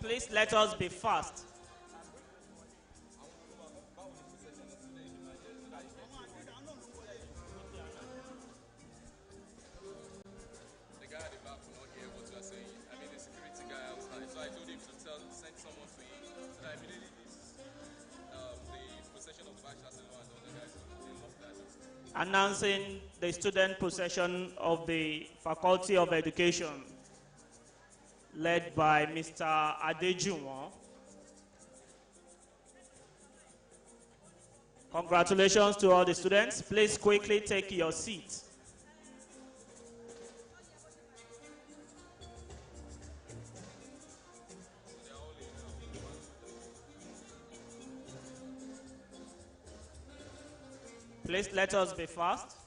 Please let us be fast. The guy at the back will not hear what you are saying. I mean, the security guy outside. So I told him to send someone to him. So that immediately the procession of the vice chancellor and all the guys they lost that. Announcing the student procession of the Faculty of Education, led by Mr. Adejuwon. Congratulations to all the students. Please quickly take your seats. Please let us be fast.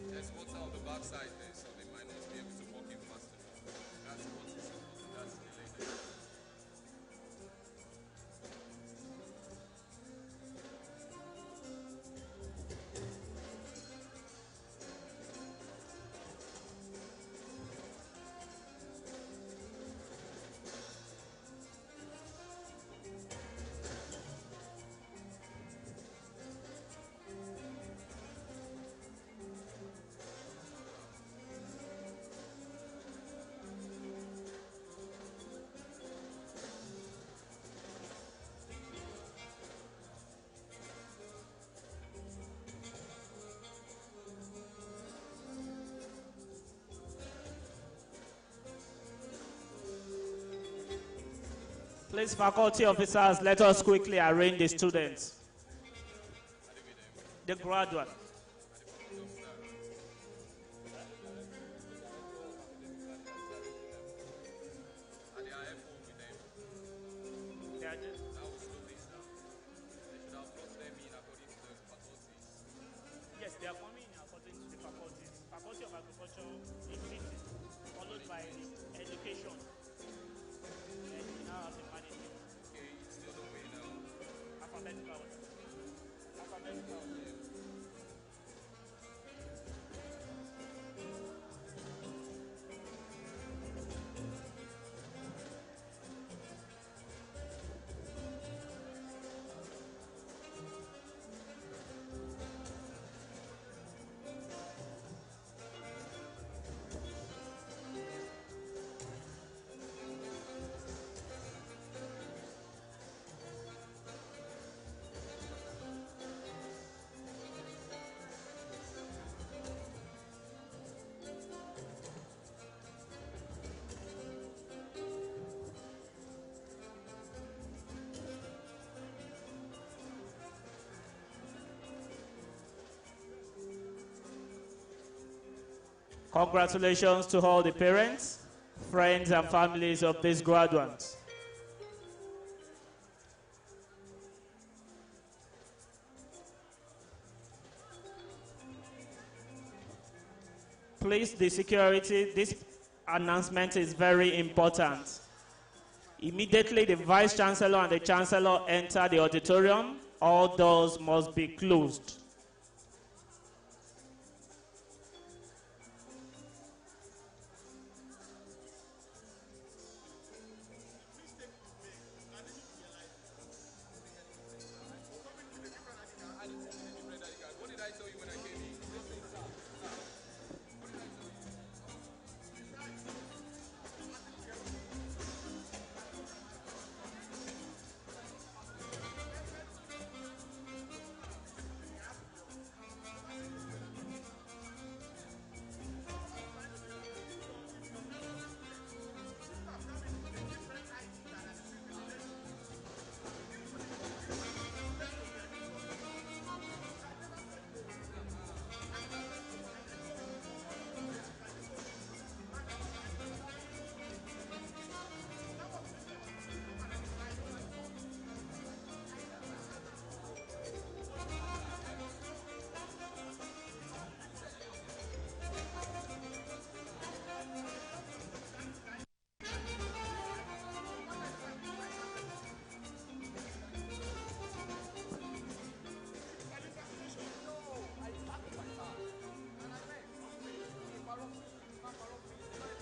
There's water on the backside there, so they might not be able to walk in fast enough. That's what is that's the lady. Please, faculty officers, let us quickly arrange the students. The graduate. Yes, they are coming according to the faculties. Faculty of Agriculture is fitting, followed by education. And we now have the management. Okay, it's the other way now. Alphabetical. Alphabetical. Congratulations to all the parents, friends, and families of these graduates. Please, the security, this announcement is very important. Immediately, the Vice Chancellor and the Chancellor enter the auditorium. All doors must be closed. What did I tell you when I came in?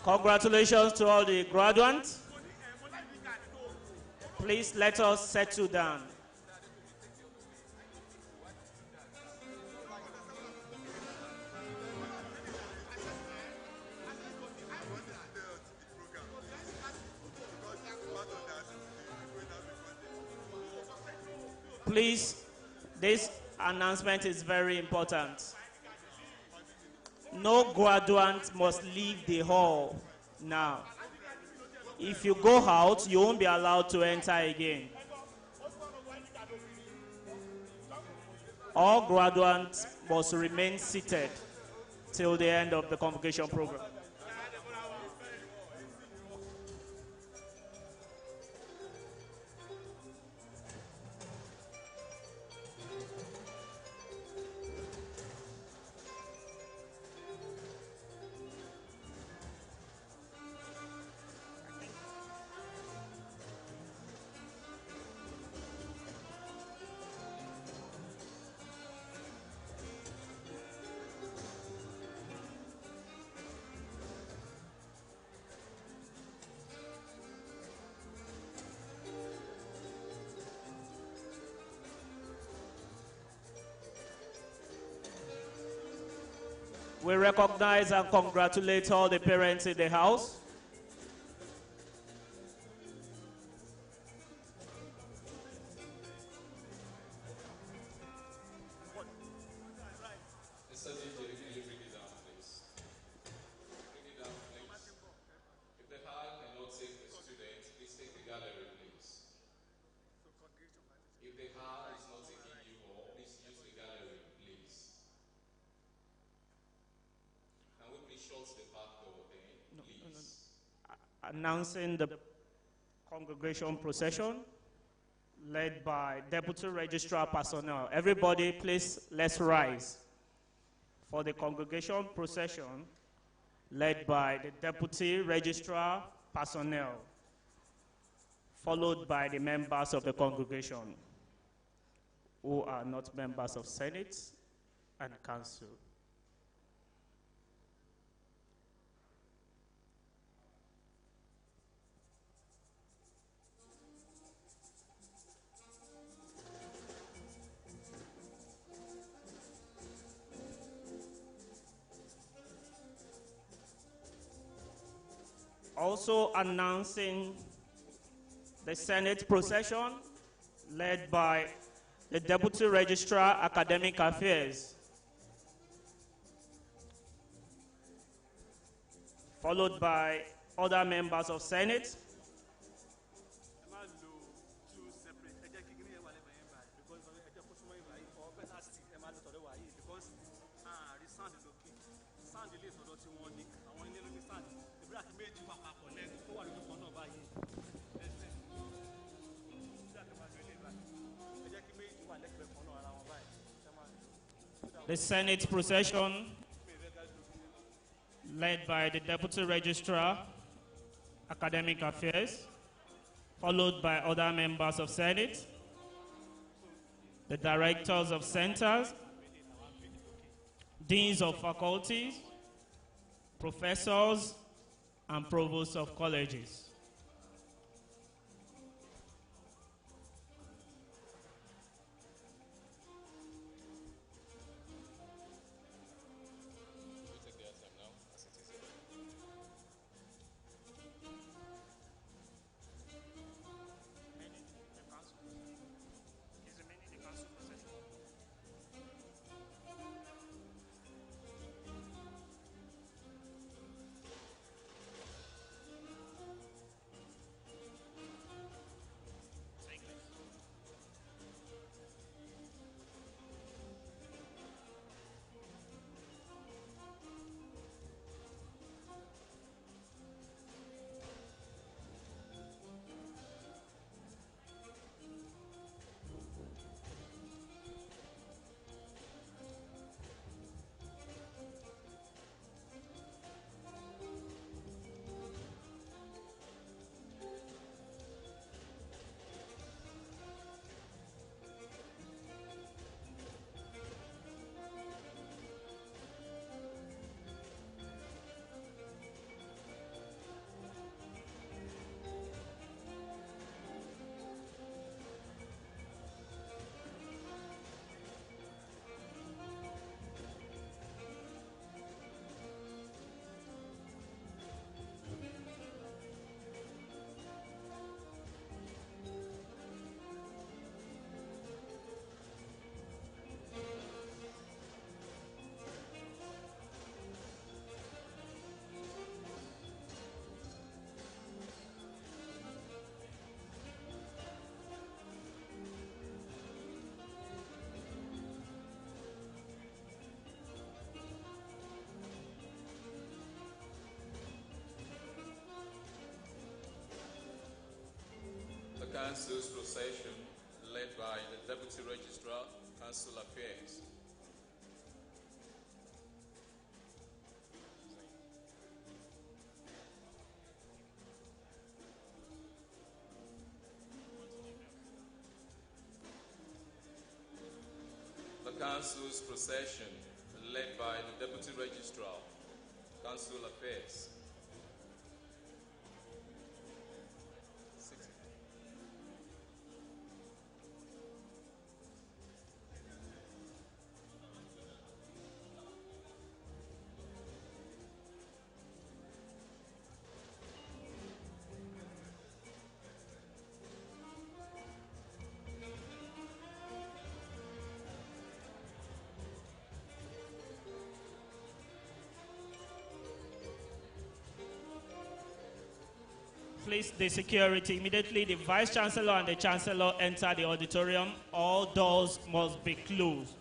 Congratulations to all the graduates. Please let us settle down. Please, this announcement is very important. No graduate must leave the hall now. If you go out, you won't be allowed to enter again. All graduates must remain seated till the end of the convocation program. We recognize and congratulate all the parents in the house. Mr. DJ, can you bring it down, please? Bring it down, please. If the hall cannot take the students, please take the gallery, please. If the hall is not taking you all, please use the gallery, please. Can we please shut the back door then, please? Announcing the congregation procession led by Deputy Registrar Personnel. Everybody, please, let's rise for the congregation procession led by the Deputy Registrar Personnel, followed by the members of the congregation who are not members of Senate and Council. Also announcing the Senate procession led by the Deputy Registrar Academic Affairs, followed by other members of Senate. The Senate procession led by the Deputy Registrar Academic Affairs, followed by other members of Senate, the directors of centers, deans of faculties, professors, and provosts of colleges. Council's procession, led by the Deputy Registrar, Council Affairs. The Council's procession, led by the Deputy Registrar, Council Affairs. Please, the security, immediately the Vice Chancellor and the Chancellor enter the auditorium. All doors must be closed.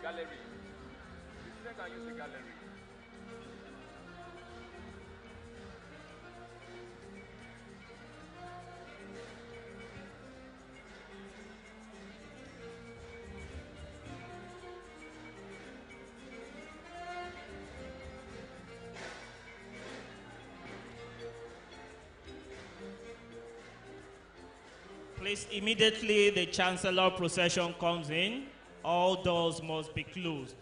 Gallery. The student can use the gallery. Please, immediately the Chancellor procession comes in, all doors must be closed.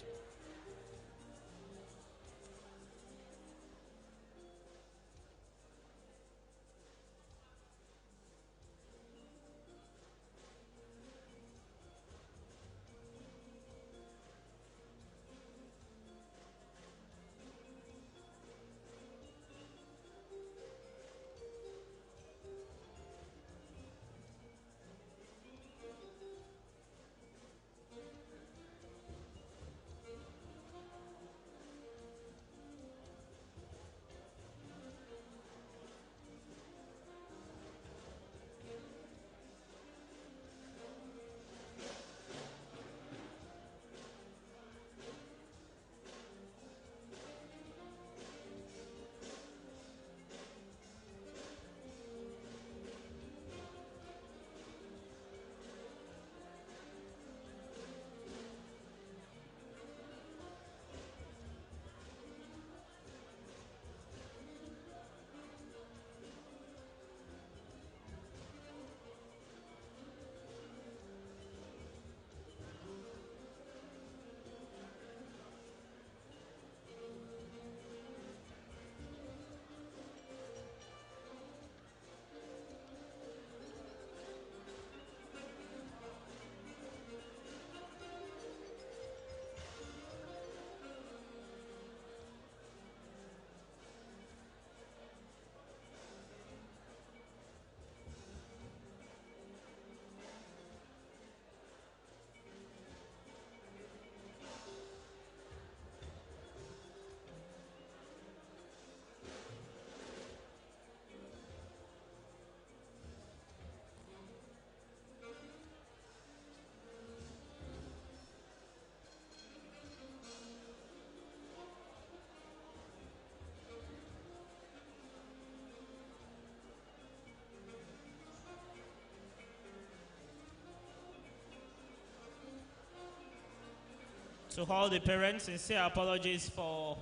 To all the parents, sincere apologies for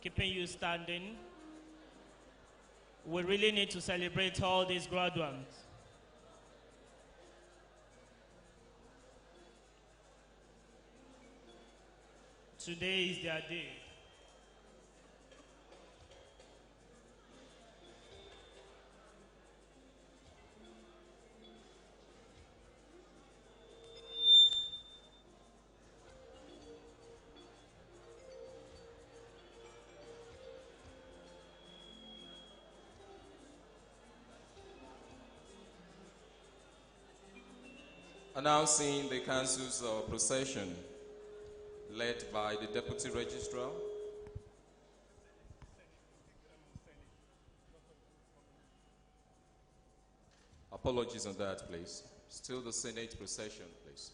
keeping you standing. We really need to celebrate all these graduates. Today is their day. Announcing the council's procession led by the Deputy Registrar. Apologies on that, please. Still the Senate procession, please.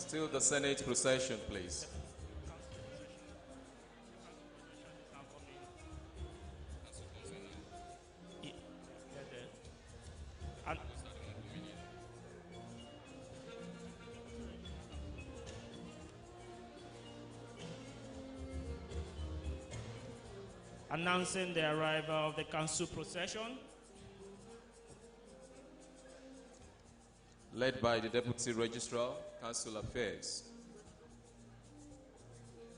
Still the Senate procession, please. Announcing the arrival of the council procession. Led by the Deputy Registrar, Council Affairs,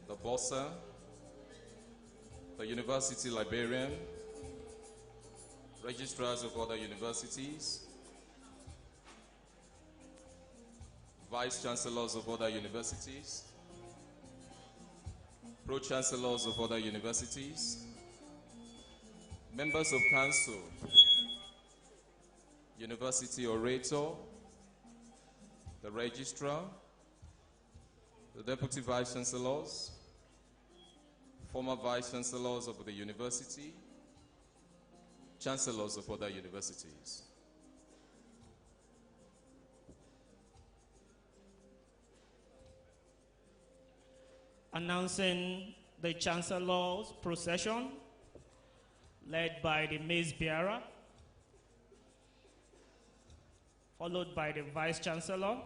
the Bossa, the University Librarian, registrars of other universities, Vice Chancellors of other universities, Pro-Chancellors of other universities, members of Council, University Orator, the Registrar, the Deputy Vice Chancellors, former Vice Chancellors of the University, Chancellors of other universities. Announcing the Chancellor's procession, led by the Mace Bearer, followed by the Vice Chancellor,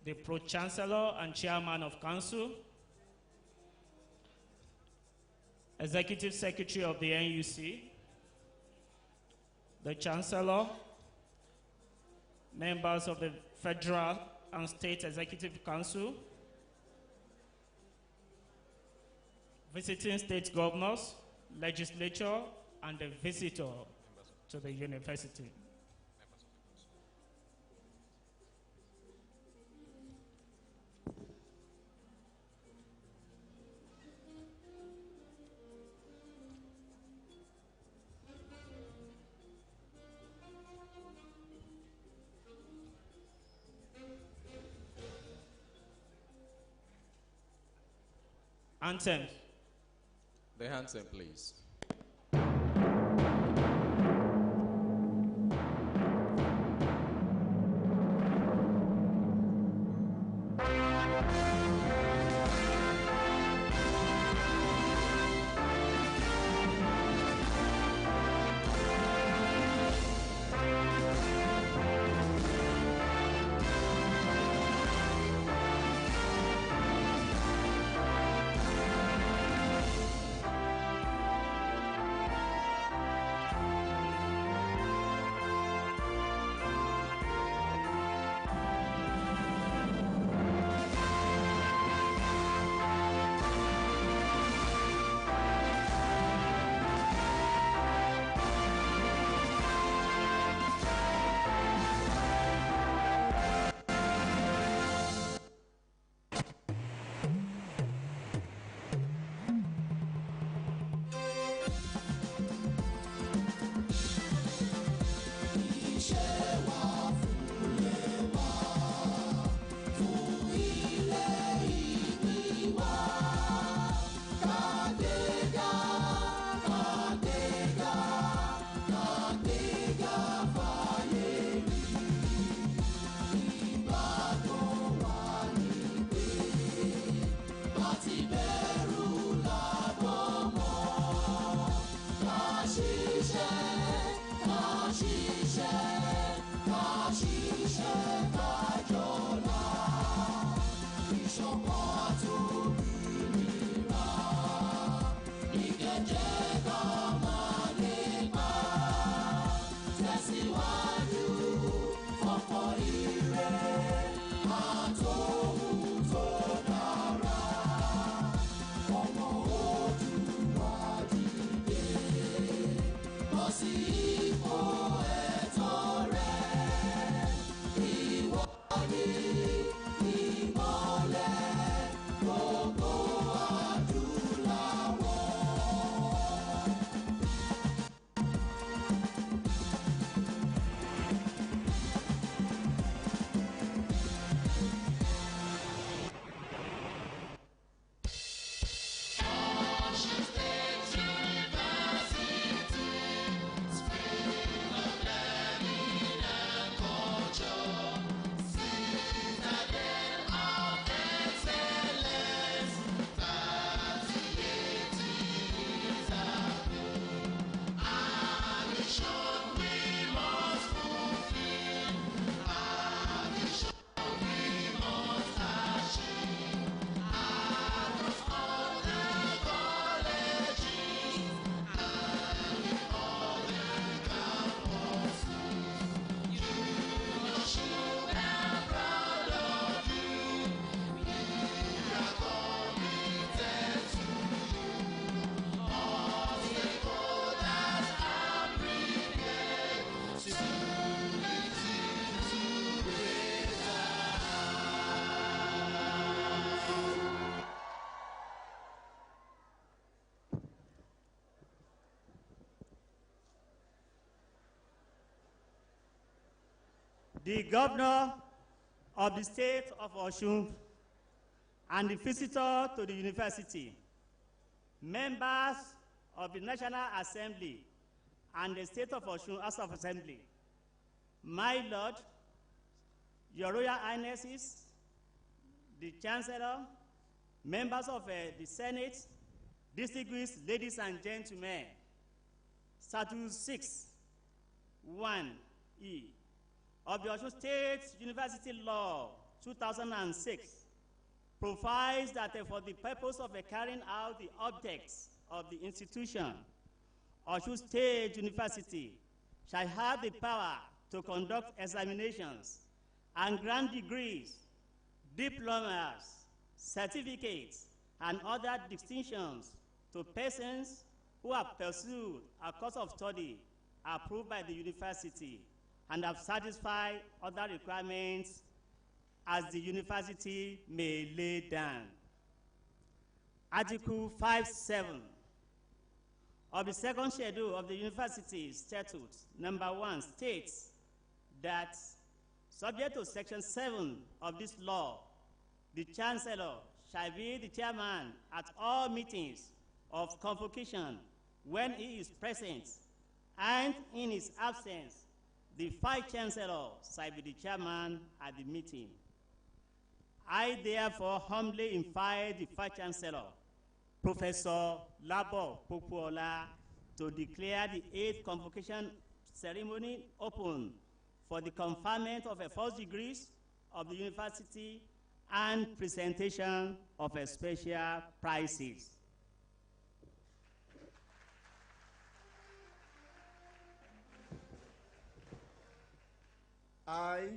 the Pro-Chancellor and Chairman of Council, Executive Secretary of the NUC, the Chancellor, members of the Federal and State Executive Council, visiting state governors, legislature, and the visitor to the university. Anthem. The anthem, please. The governor of the state of Osun and the visitor to the university, members of the National Assembly and the state of Osun House of Assembly, my Lord, Your Royal Highnesses, the Chancellor, members of the Senate, distinguished ladies and gentlemen, Statute 6, 1E of the Osun State University Law 2006 provides that for the purpose of carrying out the objects of the institution, Osun State University shall have the power to conduct examinations and grant degrees, diplomas, certificates, and other distinctions to persons who have pursued a course of study approved by the university and have satisfied other requirements as the university may lay down. Article 5(7) of the second schedule of the university statute, number 1, states that, subject to section 7 of this law, the chancellor shall be the chairman at all meetings of convocation when he is present, and in his absence, the vice chancellor shall be the chairman at the meeting. I therefore humbly invite the vice chancellor, Professor Labo Pokuola, to declare the 8th convocation ceremony open for the conferment of a first degrees of the university and presentation of a special prizes. I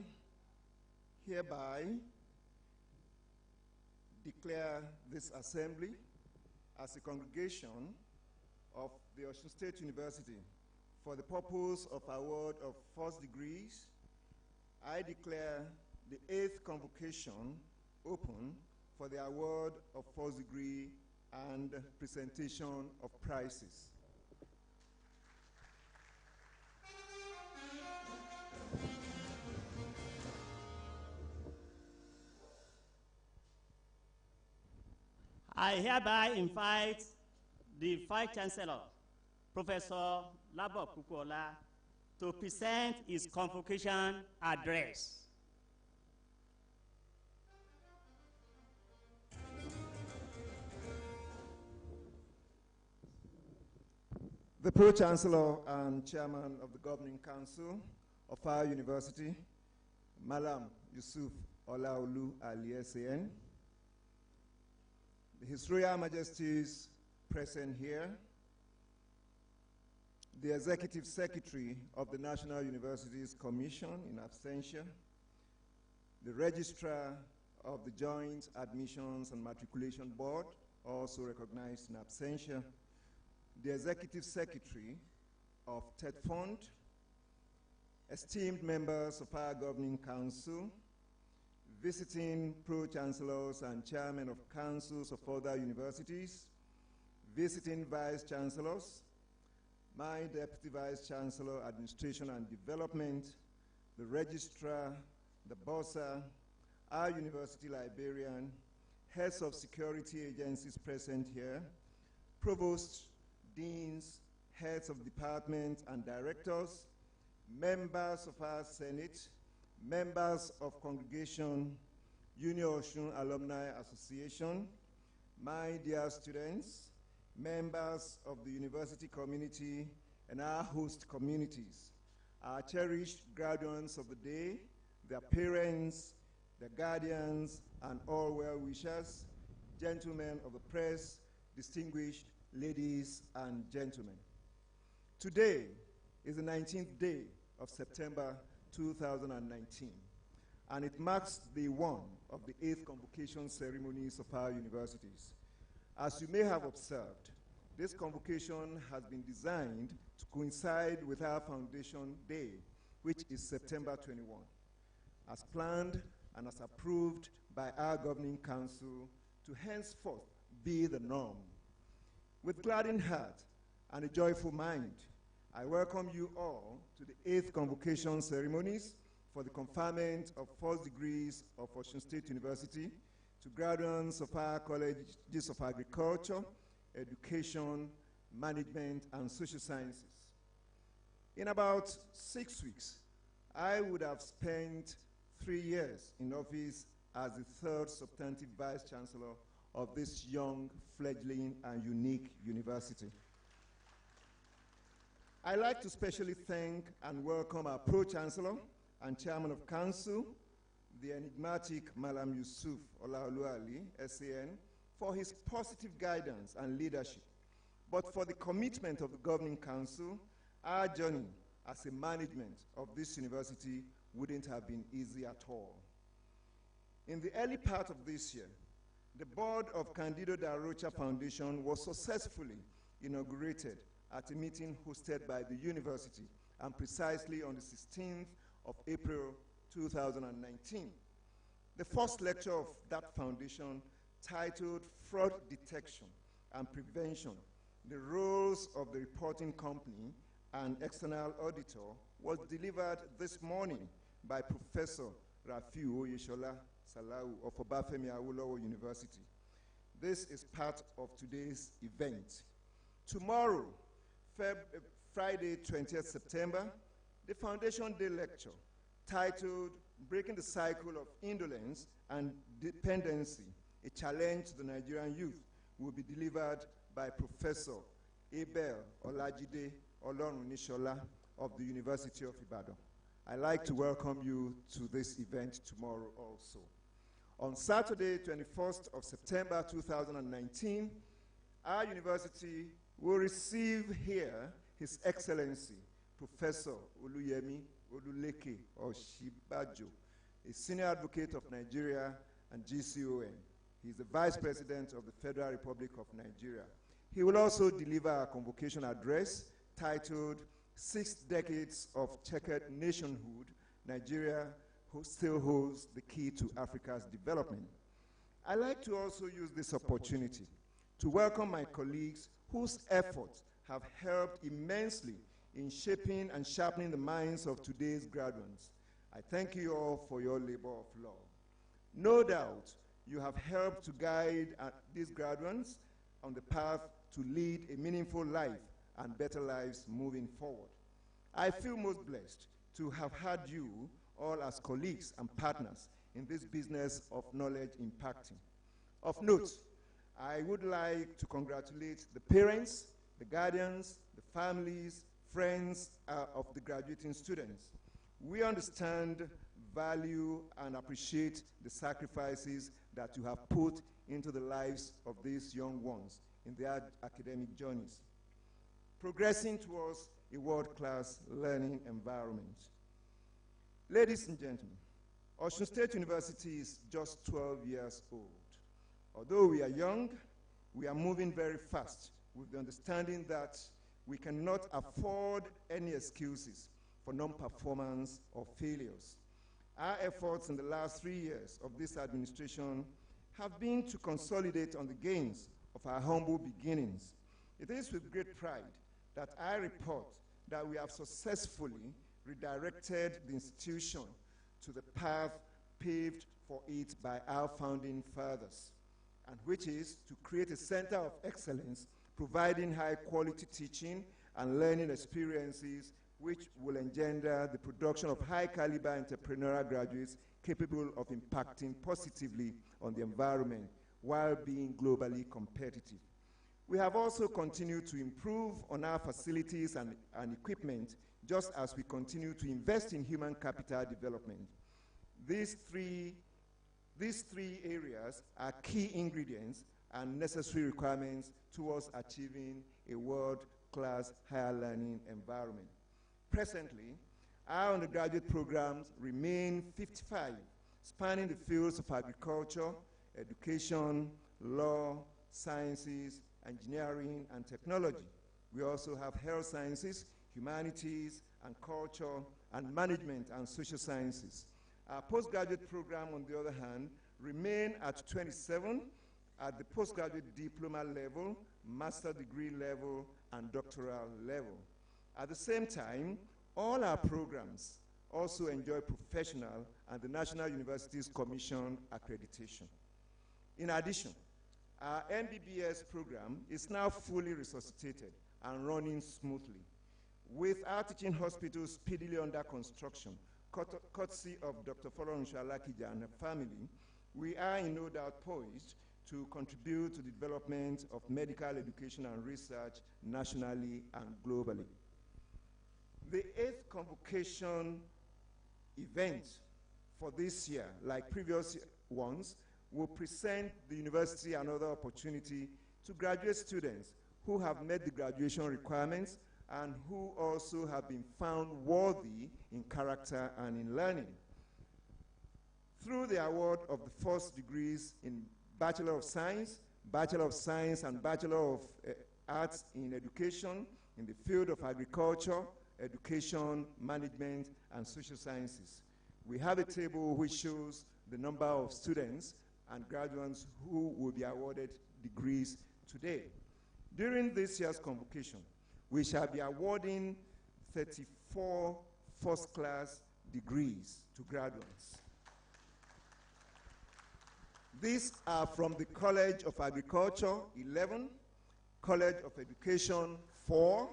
hereby declare this assembly as a congregation of the Osun State University for the purpose of award of first degrees. I declare the 8th convocation open for the award of first degree and presentation of prizes. I hereby invite the Vice Chancellor, Professor Labo Pokuola, to present his convocation address. The Pro-Chancellor and Chairman of the Governing Council of our university, Malam Yusuf Olaolu Ali SAN, His Royal Majesties present here, the Executive Secretary of the National Universities Commission in absentia, the Registrar of the Joint Admissions and Matriculation Board, also recognized in absentia, the Executive Secretary of TED Fund, esteemed members of our Governing Council, visiting Pro-Chancellors and Chairmen of Councils of other universities, visiting Vice-Chancellors, my Deputy Vice-Chancellor, Administration and Development, the Registrar, the Bursar, our University Librarian, heads of security agencies present here, provosts, deans, heads of departments and directors, members of our Senate, members of Congregation, UNIOSUN Alumni Association, my dear students, members of the university community and our host communities, our cherished graduates of the day, their parents, their guardians, and all well-wishers, gentlemen of the press, distinguished ladies and gentlemen. Today is the 19th day of September 2019, and it marks day one of the 8th convocation ceremonies of our universities. As you may have observed, this convocation has been designed to coincide with our foundation day, which is September 21, as planned and as approved by our Governing Council to henceforth be the norm. With gladdened heart and a joyful mind, I welcome you all to the 8th convocation ceremonies for the conferment of first degrees of Osun State University to graduates of our colleges of agriculture, education, management, and social sciences. In about 6 weeks, I would have spent 3 years in office as the third substantive vice-chancellor of this young, fledgling, and unique university. I'd like to specially thank and welcome our Pro-Chancellor and Chairman of Council, the enigmatic Malam Yusuf Olaoluali, SAN, for his positive guidance and leadership. But for the commitment of the Governing Council, our journey as a management of this university wouldn't have been easy at all. In the early part of this year, the board of Candido da Rocha Foundation was successfully inaugurated at a meeting hosted by the university, and precisely on the 16th of April 2019. The first lecture of that foundation, titled Fraud Detection and Prevention, the Roles of the Reporting Company and External Auditor, was delivered this morning by Professor Rafiu Oyinlola Salau of Obafemi Awolowo University. This is part of today's event. Tomorrow, Friday, 20th September, the Foundation Day lecture, titled Breaking the Cycle of Indolence and Dependency, a Challenge to the Nigerian Youth, will be delivered by Professor Abel Olajide Olorunishola of the University of Ibadan. I'd like to welcome you to this event tomorrow also. On Saturday, 21st of September 2019, our university will receive here His Excellency, Professor Oluyemi Oduleke Oshibajo, a senior advocate of Nigeria and GCON. He is the Vice President of the Federal Republic of Nigeria. He will also deliver a convocation address titled 6 Decades of Checkered Nationhood, Nigeria still holds the key to Africa's development. I'd like to also use this opportunity to welcome my colleagues whose efforts have helped immensely in shaping and sharpening the minds of today's graduates. I thank you all for your labor of love. No doubt, you have helped to guide these graduates on the path to lead a meaningful life and better lives moving forward. I feel most blessed to have had you all as colleagues and partners in this business of knowledge impacting. Of note, I would like to congratulate the parents, the guardians, the families, friends of the graduating students. We understand, value, and appreciate the sacrifices that you have put into the lives of these young ones in their academic journeys, progressing towards a world-class learning environment. Ladies and gentlemen, Osun State University is just 12 years old. Although we are young, we are moving very fast with the understanding that we cannot afford any excuses for non-performance or failures. Our efforts in the last 3 years of this administration have been to consolidate on the gains of our humble beginnings. It is with great pride that I report that we have successfully redirected the institution to the path paved for it by our founding fathers, and which is to create a center of excellence, providing high-quality teaching and learning experiences which will engender the production of high-caliber entrepreneurial graduates capable of impacting positively on the environment while being globally competitive. We have also continued to improve on our facilities and equipment, just as we continue to invest in human capital development. These three areas are key ingredients and necessary requirements towards achieving a world-class higher learning environment. Presently, our undergraduate programs remain 55, spanning the fields of agriculture, education, law, sciences, engineering, and technology. We also have health sciences, humanities, and culture, and management and social sciences. Our postgraduate program, on the other hand, remain at 27 at the postgraduate diploma level, master degree level, and doctoral level. At the same time, all our programs also enjoy professional and the National Universities Commission accreditation. In addition, our MBBS program is now fully resuscitated and running smoothly, with our teaching hospitals speedily under construction, courtesy of Dr. Olagunsoye and her family. We are in no doubt poised to contribute to the development of medical education and research nationally and globally. The 8th convocation event for this year, like previous ones, will present the university another opportunity to graduate students who have met the graduation requirements and who also have been found worthy in character and in learning. Through the award of the first degrees in Bachelor of Science, and Bachelor of Arts in Education in the field of agriculture, education, management, and social sciences. We have a table which shows the number of students and graduates who will be awarded degrees today. During this year's convocation, we shall be awarding 34 first-class degrees to graduates. These are from the College of Agriculture, 11, College of Education, 4,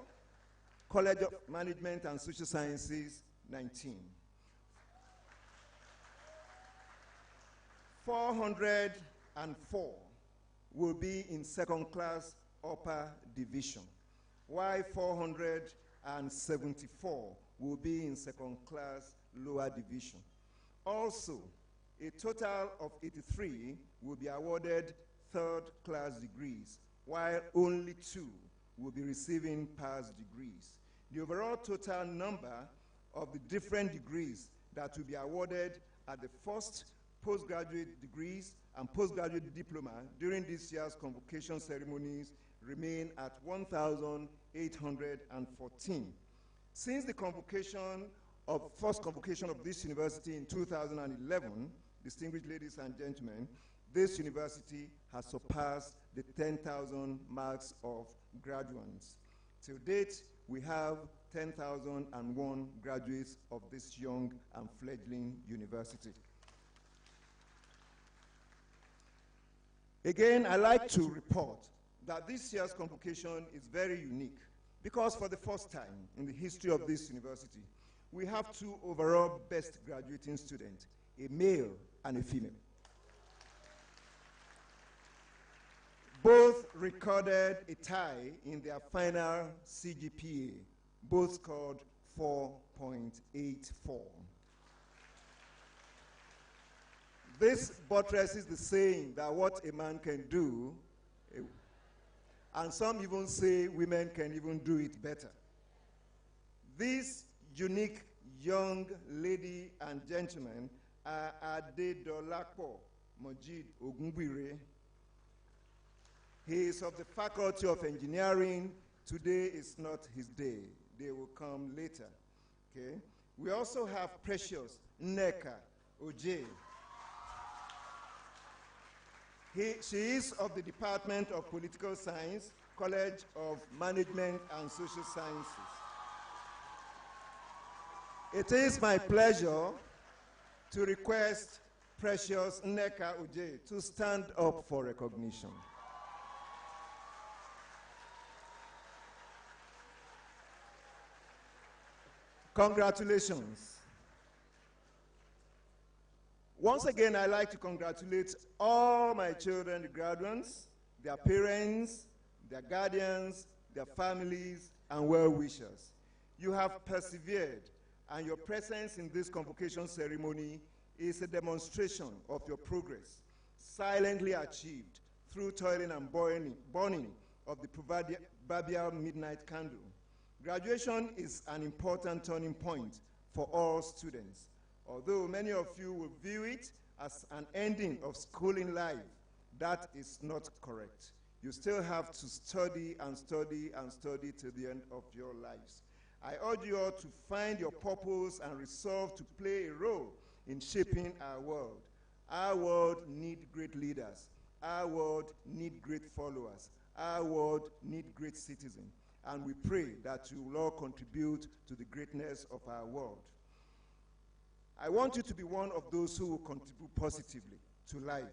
College of Management and Social Sciences, 19. 404 will be in second-class upper division, while 474 will be in second-class lower division. Also, a total of 83 will be awarded third-class degrees, while only 2 will be receiving pass degrees. The overall total number of the different degrees that will be awarded at the first postgraduate degrees and postgraduate diploma during this year's convocation ceremonies remain at 1,814. Since the first convocation of this university in 2011, distinguished ladies and gentlemen, this university has surpassed the 10,000 marks of graduates. Till date, we have 10,001 graduates of this young and fledgling university. Again, I'd like to report that this year's convocation is very unique because for the first time in the history of this university, we have 2 overall best graduating students, a male and a female. Both recorded a tie in their final CGPA, both scored 4.84. This buttresses the saying that what a man can do, and some even say women can even do it better. This unique young lady and gentleman are Adedolapo Mojid Ogunbire. He is of the Faculty of Engineering. Today is not his day. They will come later. Okay? We also have Precious Nneka Oje. She is of the Department of Political Science, College of Management and Social Sciences. It is my pleasure to request Precious Nneka Oje to stand up for recognition. Congratulations. Once again, I'd like to congratulate all my children, the graduates, their parents, their guardians, their families, and well-wishers. You have persevered, and your presence in this convocation ceremony is a demonstration of your progress, silently achieved through toiling and burning of the proverbial midnight candle. Graduation is an important turning point for all students. Although many of you will view it as an ending of schooling life, that is not correct. You still have to study and study and study till the end of your lives. I urge you all to find your purpose and resolve to play a role in shaping our world. Our world needs great leaders. Our world needs great followers. Our world needs great citizens. And we pray that you will all contribute to the greatness of our world. I want you to be one of those who will contribute positively to life.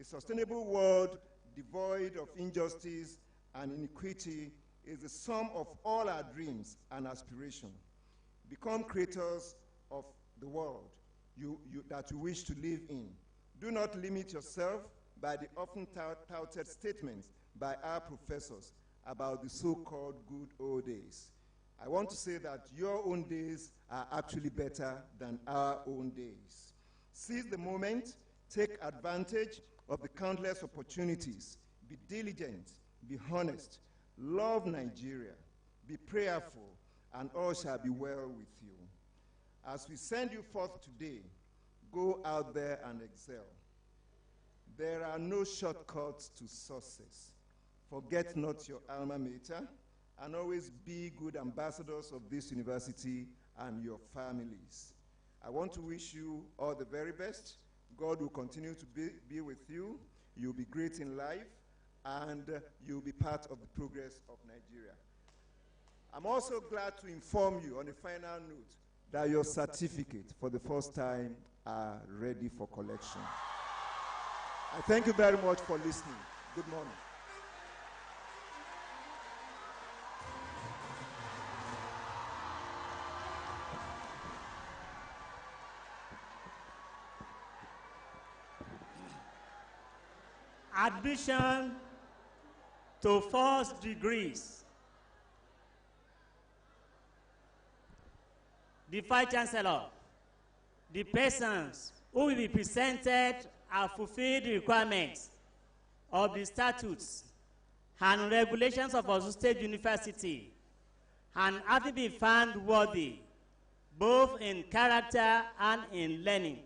A sustainable world devoid of injustice and inequity is the sum of all our dreams and aspirations. Become creators of the world that you wish to live in. Do not limit yourself by the often touted statements by our professors about the so-called good old days. I want to say that your own days are actually better than our own days. Seize the moment, take advantage of the countless opportunities. Be diligent, be honest, love Nigeria, be prayerful, and all shall be well with you. As we send you forth today, go out there and excel. There are no shortcuts to success. Forget not your alma mater, and always be good ambassadors of this university and your families. I want to wish you all the very best. God will continue to be with you. You'll be great in life, and you'll be part of the progress of Nigeria. I'm also glad to inform you on a final note that your certificate for the first time are ready for collection. I thank you very much for listening. Good morning. Admission to first degrees. The Vice Chancellor, the persons who will be presented have fulfilled the requirements of the statutes and regulations of Osun State University, and having been found worthy, both in character and in learning,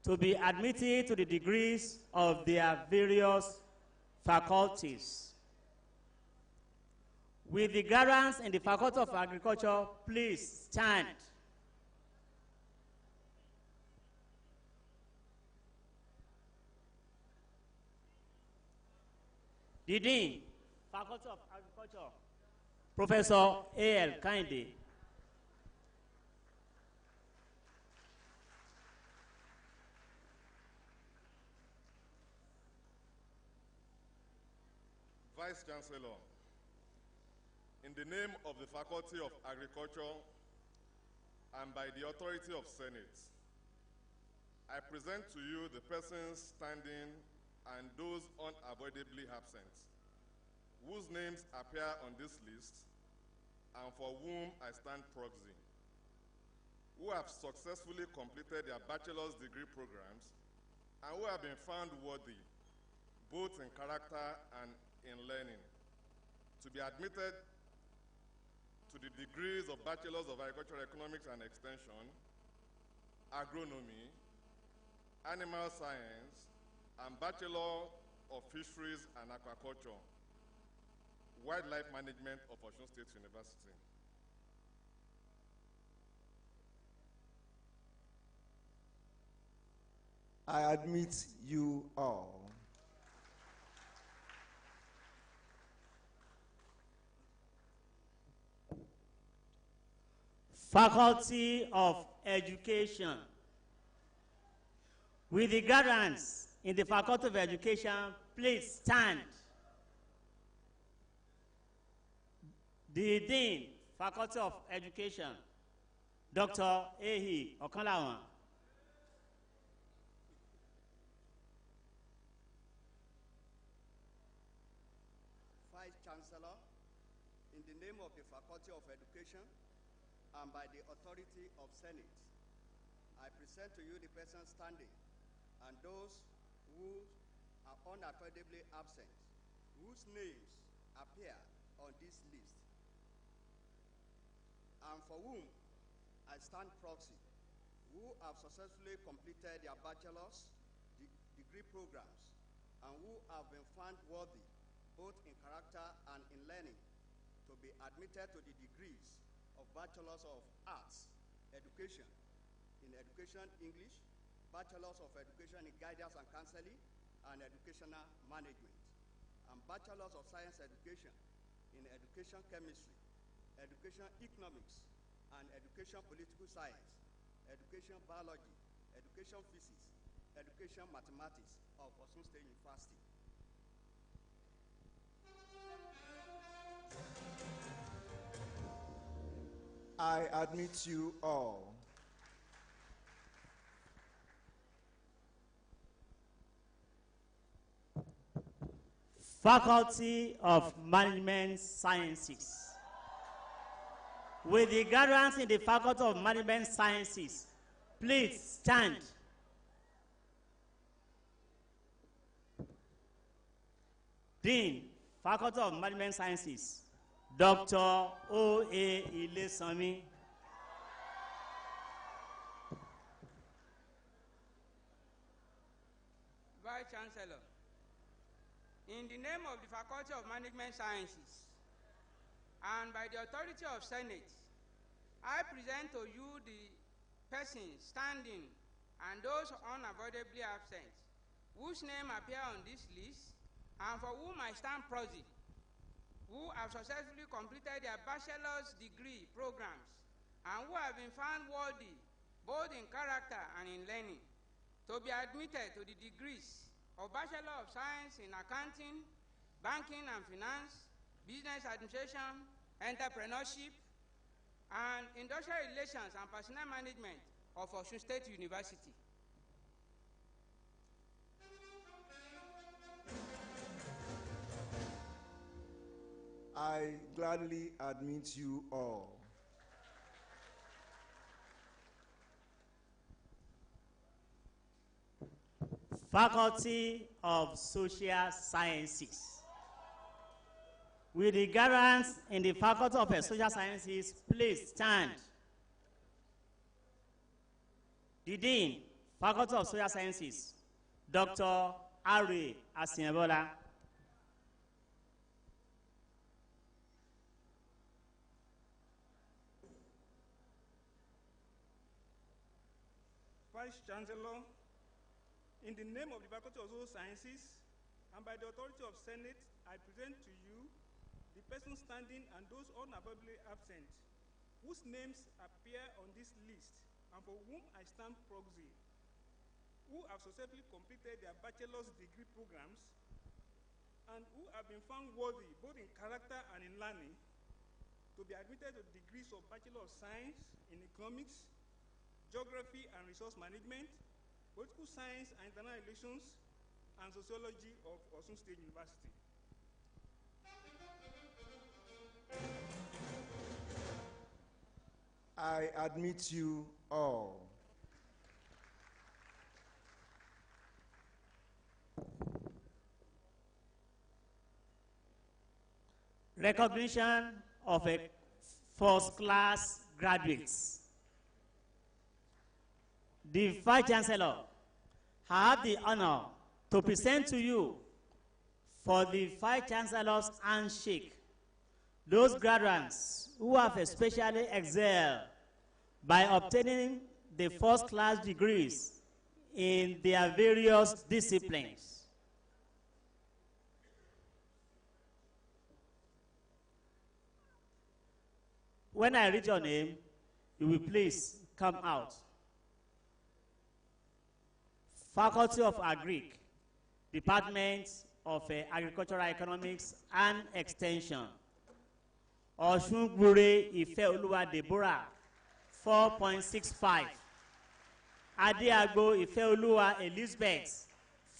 to be admitted to the degrees of their various faculties. With the graduates in the Faculty of Agriculture, please stand. The Dean, Faculty of Agriculture, Professor A.L. Kinde. Vice Chancellor, in the name of the Faculty of Agriculture and by the authority of Senate, I present to you the persons standing and those unavoidably absent, whose names appear on this list and for whom I stand proxy, who have successfully completed their bachelor's degree programs and who have been found worthy, both in character and in learning, to be admitted to the degrees of Bachelors of Agricultural Economics and Extension, Agronomy, Animal Science, and Bachelor of Fisheries and Aquaculture, Wildlife Management of Osun State University. I admit you all. Faculty of Education. With the graduates in the Faculty of Education, please stand. The Dean, Faculty of Education, Dr. Ehi Okanlawan. Vice Chancellor, in the name of the Faculty of Education and by the authority of Senate, I present to you the persons standing and those who are unavoidably absent, whose names appear on this list, and for whom I stand proxy, who have successfully completed their bachelor's degree programs and who have been found worthy, both in character and in learning, to be admitted to the degrees of Bachelors of Arts, Education, in Education English, Bachelors of Education in Guidance and Counseling and Educational Management, and Bachelors of Science Education in Education Chemistry, Education Economics, and Education Political Science, Education Biology, Education Physics, Education Mathematics of Osun State University. I admit you all. Faculty of Management Sciences. With the graduates in the Faculty of Management Sciences, please stand. Dean, Faculty of Management Sciences, Dr. O.A. Ilesami. Vice Chancellor, in the name of the Faculty of Management Sciences and by the authority of Senate, I present to you the persons standing and those unavoidably absent, whose name appear on this list and for whom I stand proxy, who have successfully completed their bachelor's degree programs and who have been found worthy, both in character and in learning, to be admitted to the degrees of Bachelor of Science in Accounting, Banking and Finance, Business Administration, Entrepreneurship, and Industrial Relations and Personnel Management of Osun State University. I gladly admit you all. Faculty of Social Sciences. With the graduates in the Faculty of Social Sciences, please stand. The Dean, Faculty of Social Sciences, Dr. Ari Asinyebola. Vice Chancellor, in the name of the Faculty of Social Sciences and by the authority of Senate, I present to you the persons standing and those unavoidably absent, whose names appear on this list and for whom I stand proxy, who have successfully completed their bachelor's degree programs and who have been found worthy, both in character and in learning, to be admitted to degrees of Bachelor of Science in Economics, Geography and Resource Management, Political Science and International Relations, and Sociology of Osun State University. I admit you all. Recognition of a first-class graduates. The Vice Chancellor, I have the honor to present to you for the Vice Chancellor's handshake those graduates who have especially excelled by obtaining the first-class degrees in their various disciplines. When I read your name, you will please come out. Faculty of Agric, Department of Agricultural Economics and Extension. Osun Ifeoluwa Deborah, 4.65. Adeagbo Ifeoluwa Elizabeth,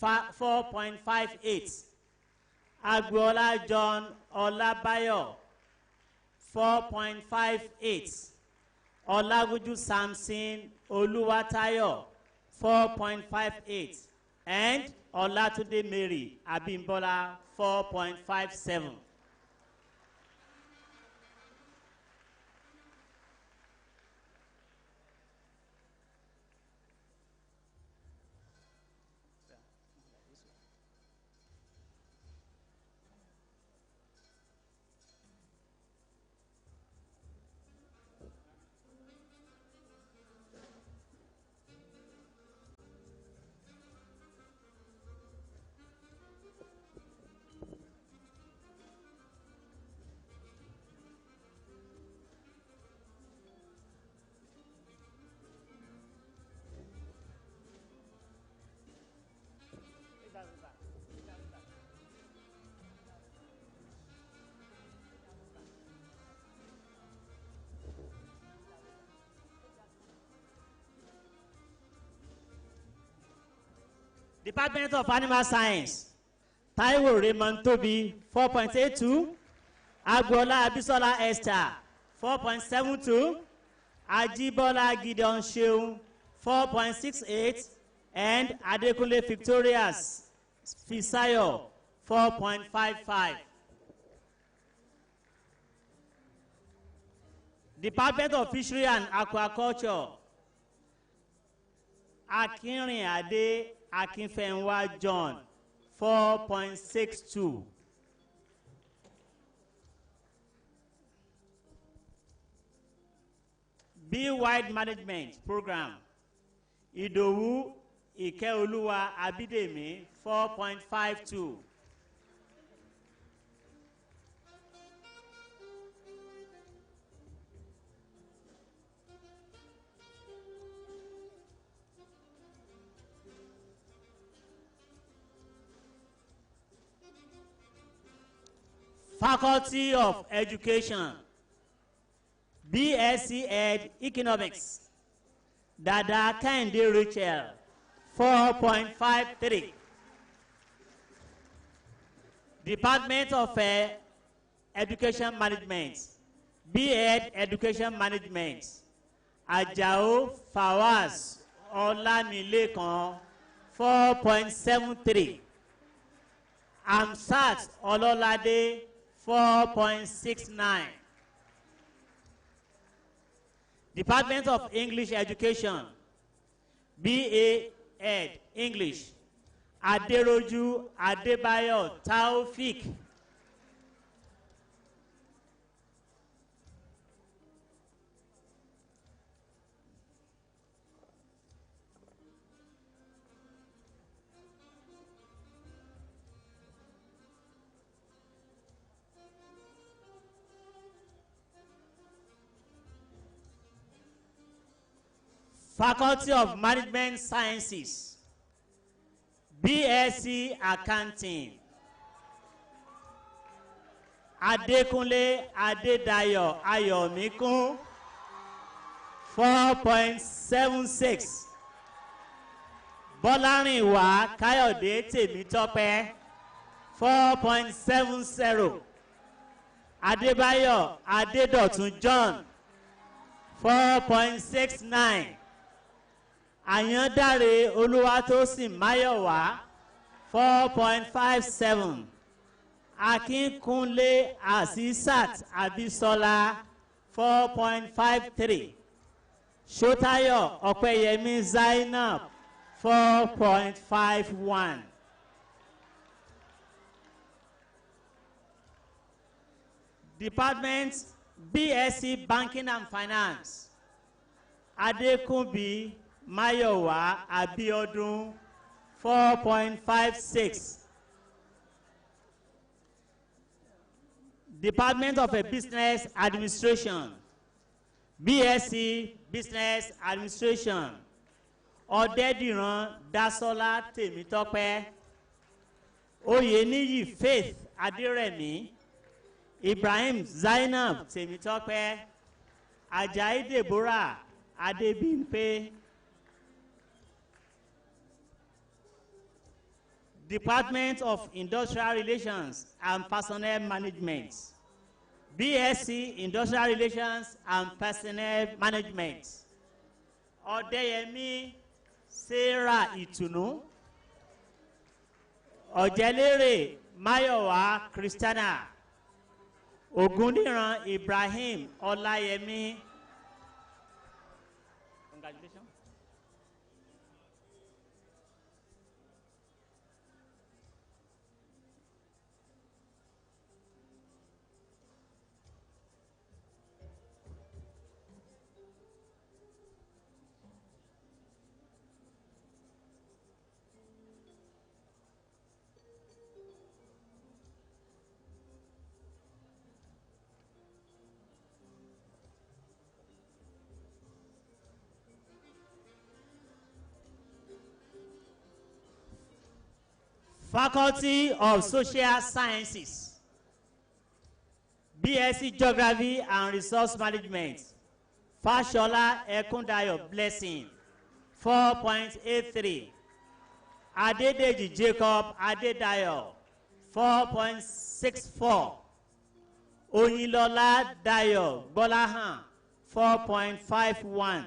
4.58. Agboola John Olabayo, 4.58. Olagunju Samson Oluwatayo, 4.58. And Olatunde Mary Abimbola, 4.57. Department of Animal Science, Taiwo Raymond Tobi, 4.82. Agboola Abisola Esther, 4.72. Ajibola Gideon Sheung, 4.68. And Adekunle Victorious Fisayo, 4.55. Department of Fishery and Aquaculture, Akinrin Ade Akinfenwa John, 4.62. Bee-wide Management Program, Idowu Ikeoluwa Abidemi, 4.52. Faculty of Education, BSc Ed Economics, Dada Kende Rachel, 4.53. Department of Education Management, B.Ed Education Management, Ajao Fawaz Olamilekan, 4.73. Amsat Ololade, 4.69. Department of English Education, B.A. Ed English, Aderoju Adebayo Taufik. Faculty of Management Sciences, BSc Accounting, Adekunle Adedayo Ayomikun, 4.76. Bolarinwa Kayode Temitope, 4.70. Adebayo Adedotun John, 4.69. Ayandare Oluwatosin Mayowa, 4.57. Akinkunle Asisat Abisola 4.53. Shotayo Opeyemi Zainab 4.51. Department BSc Banking and Finance. Adekunbi Mayowa Abiodun 4.56. Department of Business Administration. BSc Business Administration. Odediran Dasola Temitope. Oyeniyi Faith Adiremi. Ibrahim Zainab Temitope. Ajayi Deborah Adebimpe. Department of Industrial Relations and Personnel Management. BSc Industrial Relations and Personnel Management. Odeyemi Sarah Itunu. Ojelere Mayowa Christiana. Ogundiran Ibrahim Olayemi. Congratulations. Faculty of Social Sciences. BSc Geography and Resource Management. Fashola Ekundayo Blessing 4.83. Adedeji Jacob Adedayo 4.64. Oyinlola Dayo Bolahan 4.51.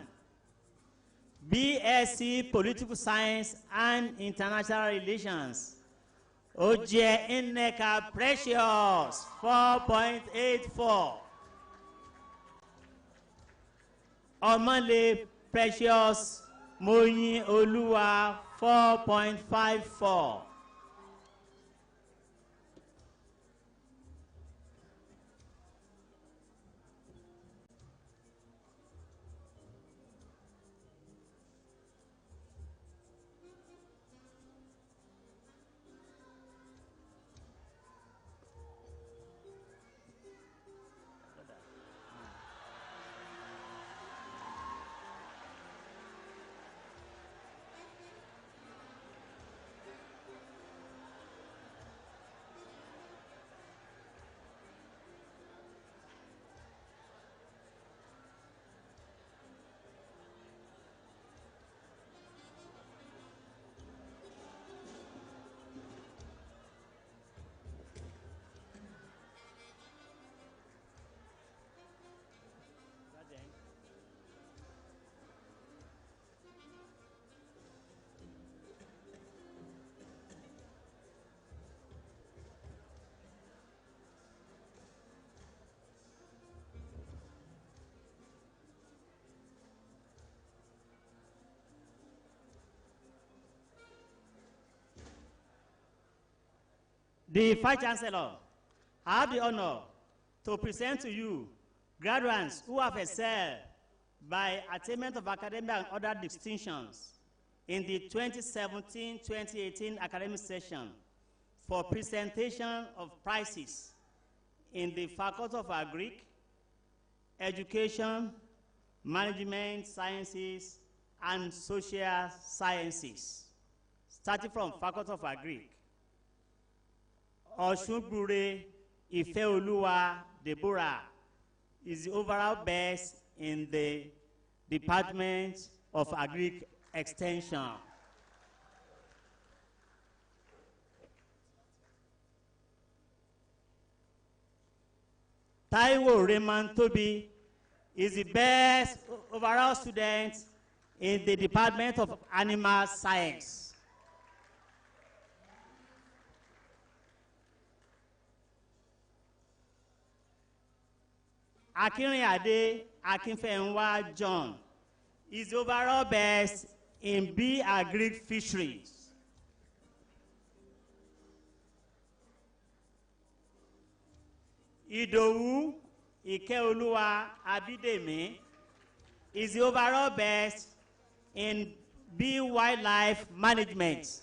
BSc Political Science and International Relations. Oje Nneka Precious 4.84. Omale Precious Moyin Oluwa 4.54. The Vice Chancellor, I have the honor to present to you graduates who have excelled by attainment of academic and other distinctions in the 2017-2018 academic session for presentation of prizes in the Faculty of Agric, Education, Management Sciences, and Social Sciences. Starting from Faculty of Agric. Osun Ifeoluwa Deborah is the overall best in the Department of Agric Extension. Taiwo Raymond Tobi is the best overall student in the Department of Animal Science. Akinrinade Akinfenwa John is the overall best in bee agric fisheries. Idowu Ikeoluwa Abidemi is the overall best in bee wildlife management.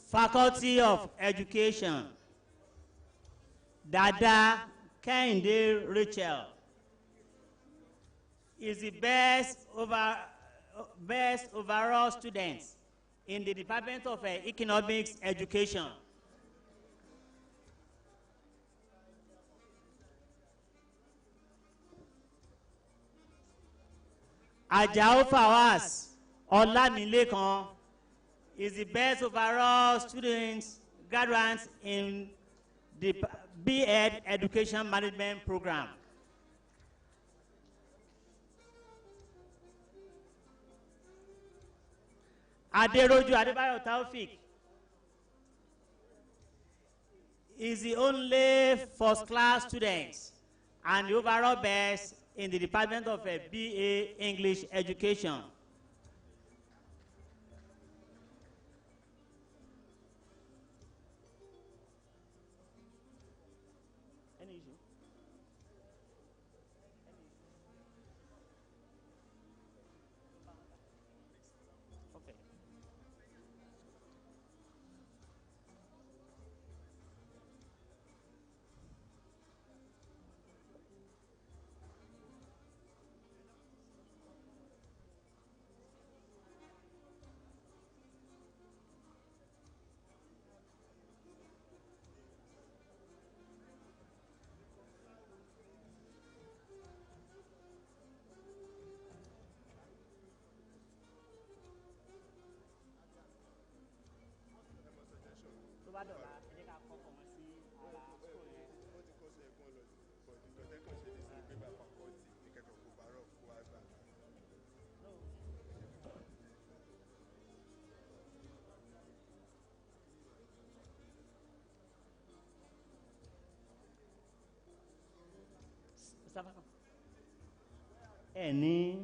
Faculty of Education, Dada Kehinde Rachel is the best overall student in the Department of Economics Education. Ajao Fawaz Olamilekan is the best overall student graduate in the B.Ed Education Management Program. Aderoju Adebayo Taufik is the only first-class student and the overall best in the Department of B.A. English Education. Any issue? Okay. Any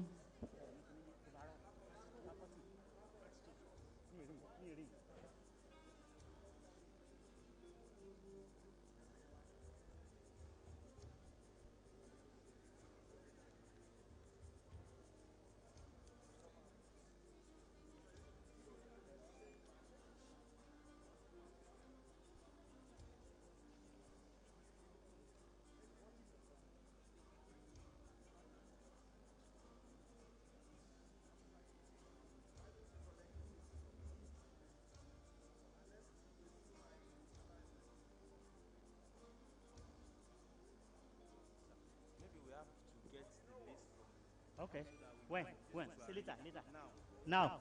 okay. When? Say later. Now.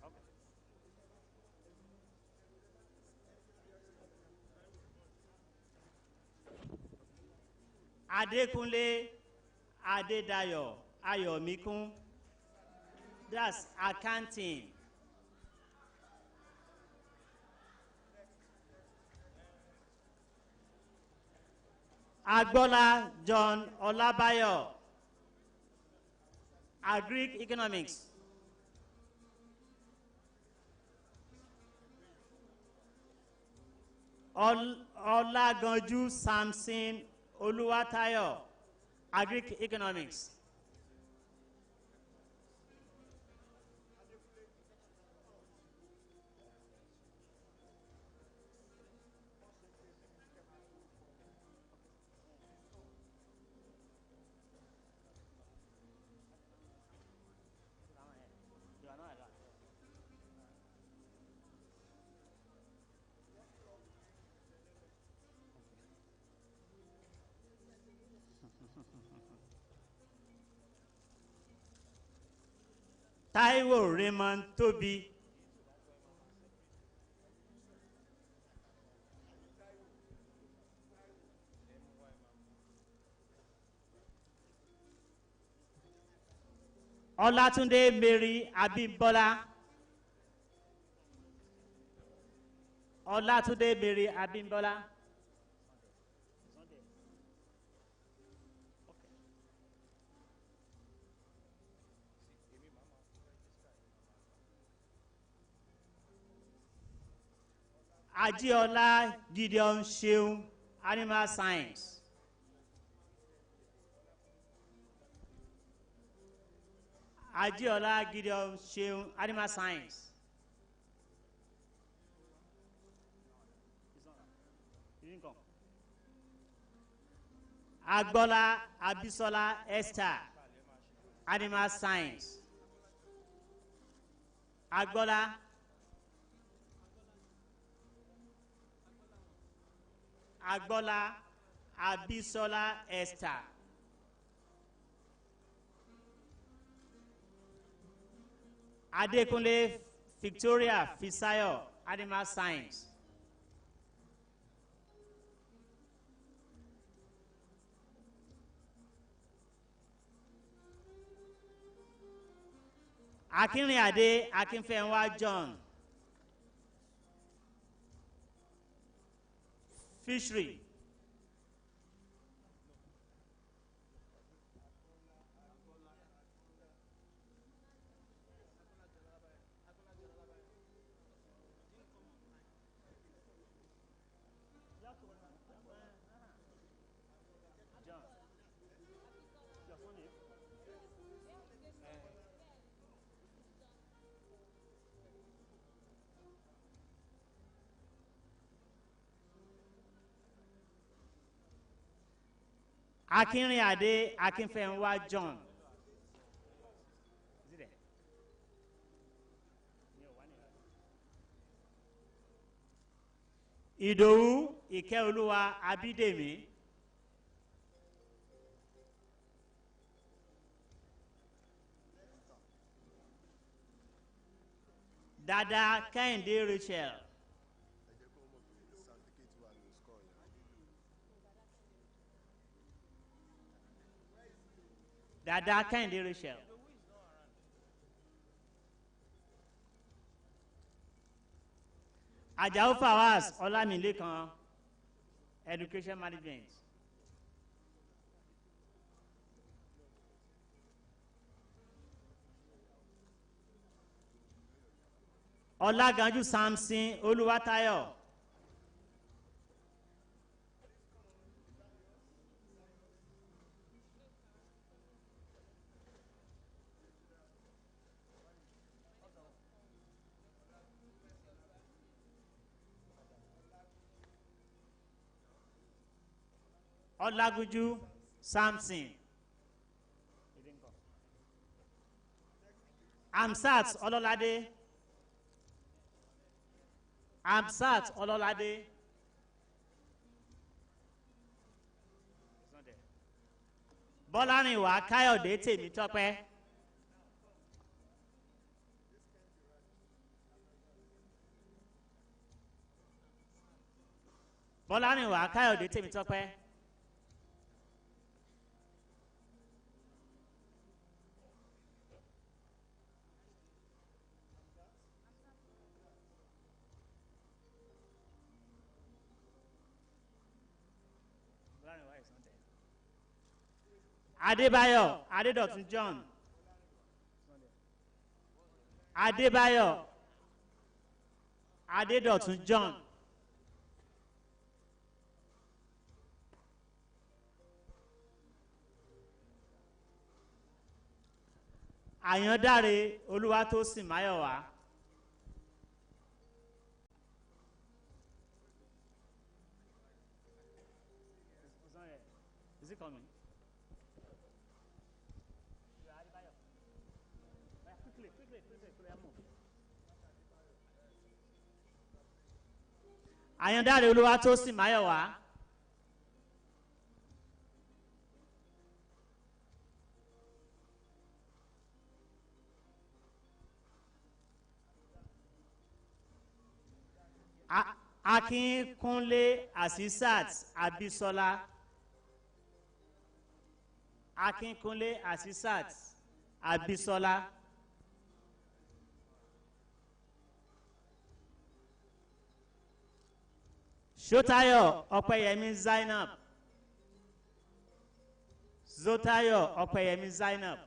Okay. Adekunle Adedayo Ayomikun. That's accounting. Agbola John Olabayo, Agric Economics. Olagunsoye Samson Oluwatayo, Agric Economics. Taiwo Raymond Toby, Olatunde Mary Abimbola. Olatunde Mary Abimbola. Ajiola Gideon Sheung, Animal Science. Ajiola Gideon Sheung, Animal Science. Agbola Abisola Esther, Animal Science. Agbola Abisola Esther. Adekunle Victoria Fisayo, Animal Science. Akinriade Akinfenwa John, Fishery. Akinriade Akinfenwa John. Idowu Ikeoluwa Abidemi. Dada Kehinde Rachel. Dada Kehinde Rachel. Ajao Fawaz Olamilekan, Education Management. Olagunsoye Samson Oluwatayo. Olagunsoye Samson. Amsat Ololade. Amsat Ololade. Bọ́lárìnwá Káyọ̀dé Tèmítọ́pẹ́. Bọ́lárìnwá Káyọ̀dé Tèmítọ́pẹ́. Adébáyọ̀ Adédọ̀tun John. Adébáyọ̀ Adédọ̀tun John. Àyàndáre Olúwatósìn Máyọ̀wá. Is it coming? Àyàndáre Olúwatósìn Máyọ̀wá. Akínkúnlé Asisat Abisola. Akínkúnlé Asisat Abisola, Shotayo Opeyemi Zainab, Zotayo Opeyemi Zainab,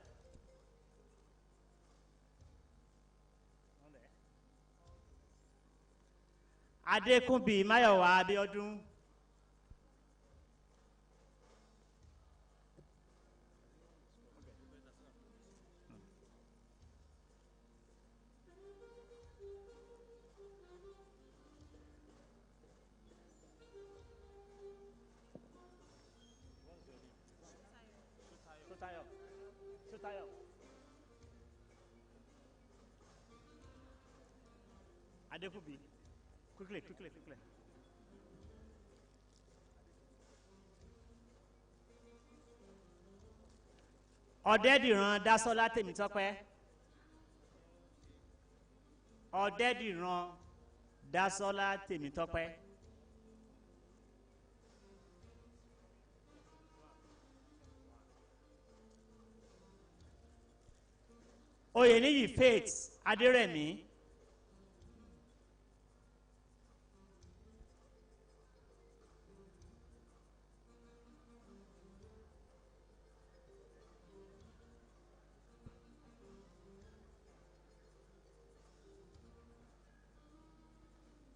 Adekunbi Mayowa Abiodun, Shotayo, Adekunbi, quickly. Ọ̀dẹ́dìran Dásọ́lá Tèmítọ́pẹ́, Ọ̀dẹ́dìran Dásọ́lá Tèmítọ́pẹ́, Oyeniyi Faith Adérẹ̀mí,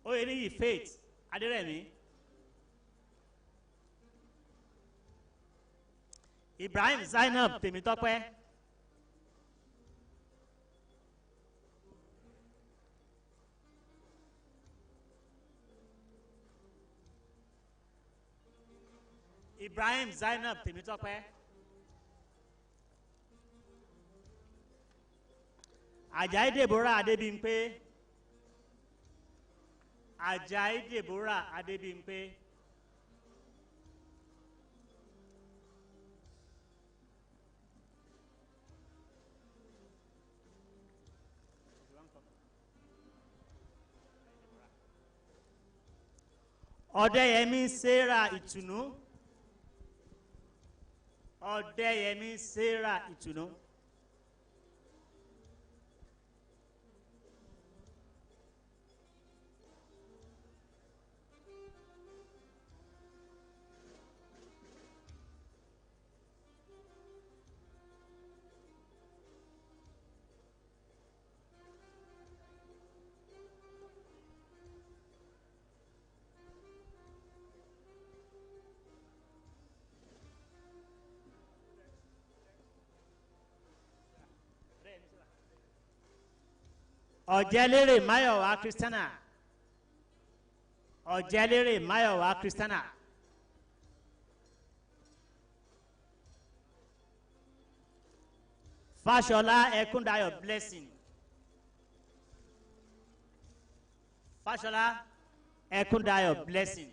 Oyeniyi Faith Adérẹ̀mí, Ibrahim Zainab Tèmítọ́pẹ́, Ibrahim Zainab Tèmítọ́pẹ́, Ajayi Deborah Adébímpé, Ajayi Deborah Adébímpé, Ọ̀dẹ́yẹmí Sarah Ìtùnú, Ọ̀dẹ́yẹmí Sarah Ìtùnú, Ọ̀jẹ̀lérè Máyọ̀wá Christiana, Ọ̀jẹ̀lérè Máyọ̀wá Christiana, Fáṣọlá Ẹkúndayọ̀ Blessing, Fáṣọlá Ẹkúndayọ̀ Blessing,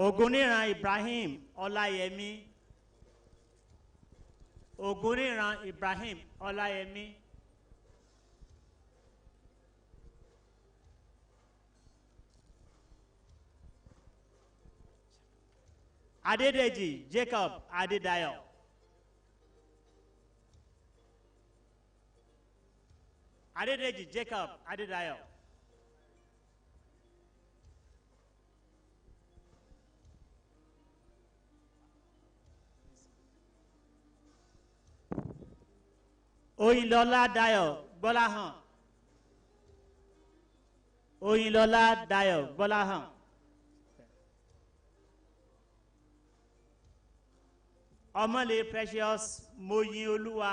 Ògúnníran Ibrahim Ọláyẹmí, Ògúnníran Ibrahim Ọláyẹmí, Adédèjì Jacob Adédayọ̀, Adédèjì Jacob Adédayọ̀, Oyinlola Dayọ̀ Gbọ́láhàn, Oyinlola Dayọ̀ Gbọ́láhàn, Ọmọlé Precious Moyin Olúwa,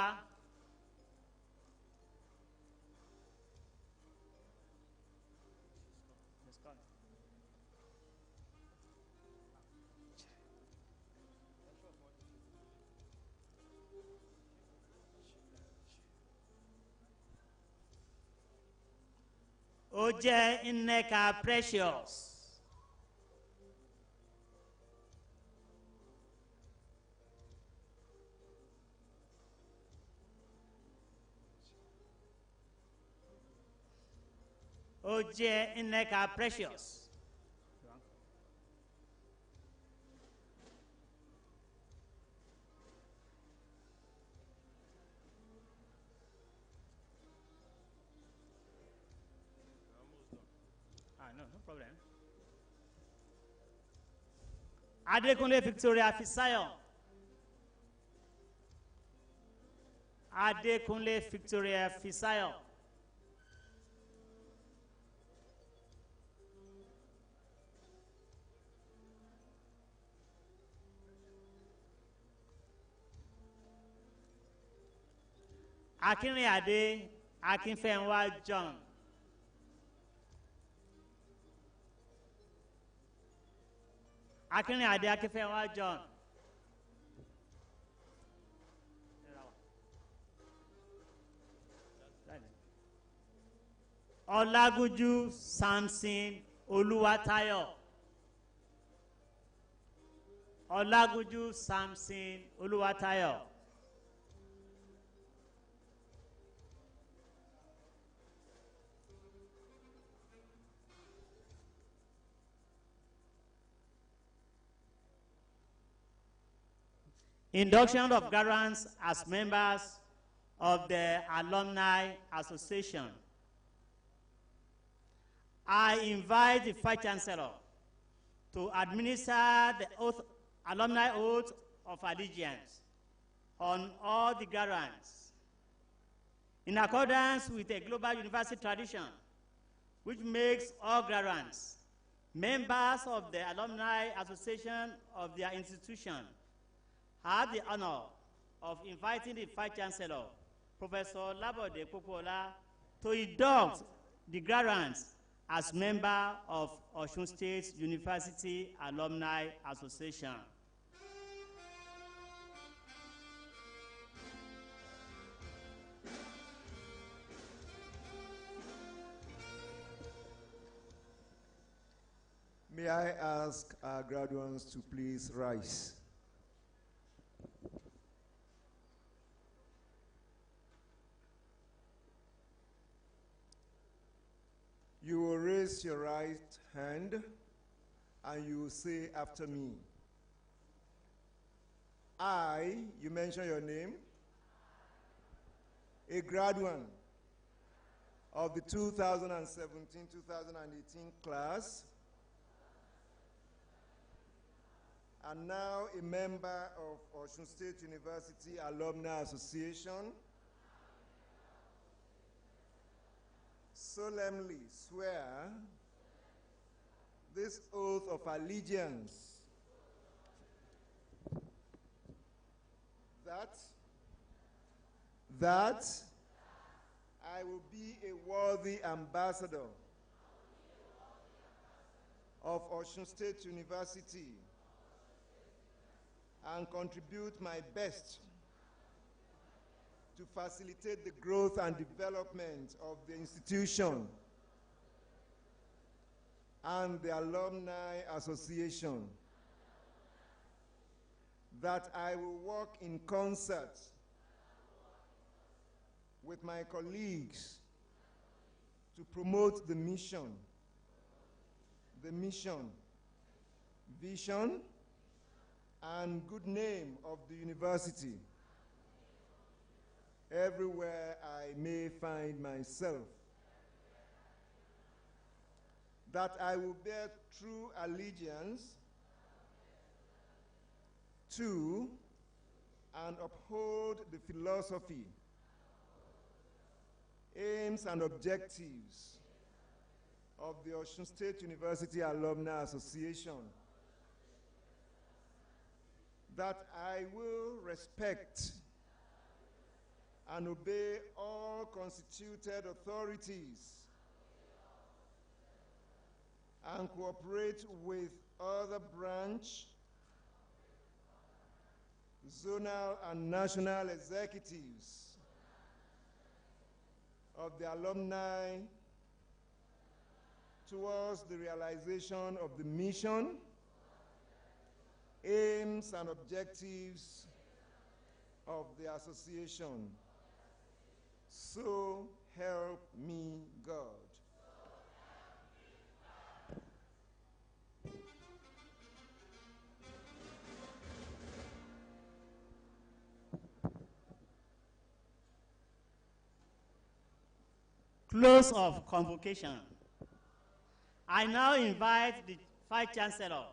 ó jẹ́ Nneka Precious. Ó jẹ́ Nneka Precious. No problem. Adekunle Victoria Fisayo. Adekunle Victoria Fisayo. Akinrinade Akinfenwa John. Akinrinade Akinfenwa John. Olagunju Samson Oluwatayo. Olagunju Samson Oluwatayo. Induction of graduates as members of the Alumni Association. I invite the Vice Chancellor to administer the alumni oath of allegiance on all the graduates in accordance with a global university tradition which makes all graduates members of the Alumni Association of their institution. I have the honor of inviting the Vice Chancellor, Professor Labode Popola, to induct the graduates as member of Osun State University Alumni Association. May I ask our graduates to please rise. You will raise your right hand and you will say after me. I, you mention your name, a graduate of the 2017-2018 class, and now a member of Osun State University Alumni Association, solemnly swear this oath of allegiance that I will be a worthy ambassador of Osun State University and contribute my best to facilitate the growth and development of the institution and the Alumni Association, that I will work in concert with my colleagues to promote the mission, vision, and good name of the university everywhere I may find myself, that I will bear true allegiance to and uphold the philosophy, aims, and objectives of the Osun State University Alumni Association, that I will respect and obey all constituted authorities and cooperate with other branch, zonal, and national executives of the Alumni towards the realization of the mission, aims, and objectives of the association. So help me God. Close of convocation. I now invite the Vice Chancellor,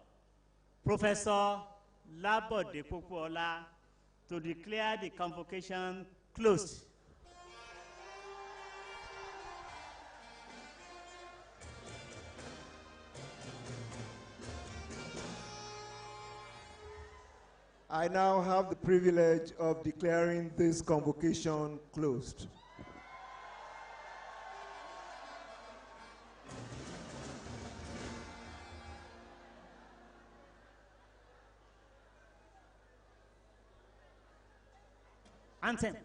Professor Labode Pokuola, to declare the convocation closed. I now have the privilege of declaring this convocation closed. Anthem.